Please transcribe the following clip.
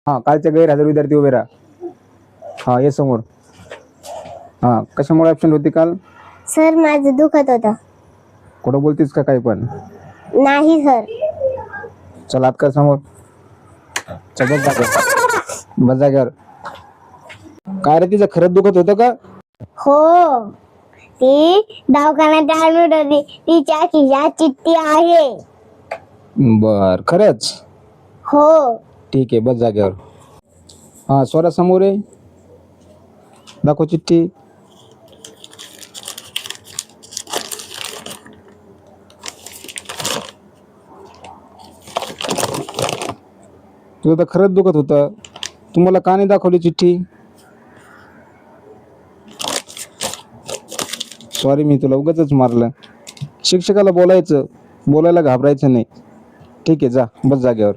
हा, कालचे गैरहजर विद्यार्थी उभे राहा. हा, ये समोर. हा, कशामुळे ऍबसेंट होती काल? सर माझं दुखत होतं. कुठं बोलतीस का काही पण? नाही सर. चल हात कर समोर. चल बस जागेवर. बस जागेवर. काय रे, तिचं खरंच दुखत होतं का? हो, ती दवाखान्यात ऍडमिट होती. तिच्या खिशात चिठ्ठी आहे. बर, खरंच? हो. ठीक आहे, बस जागेवर. हा, स्वरा समोर आहे. दाखव चिठ्ठी. तुझं तर खरंच दुखत होतं. तुम्हाला का नाही दाखवली चिठ्ठी? सॉरी, मी तुला उगाचच मारलं. शिक्षकाला बोलायचं, बोलायला घाबरायचं नाही. ठीक आहे, जा बस जागेवर.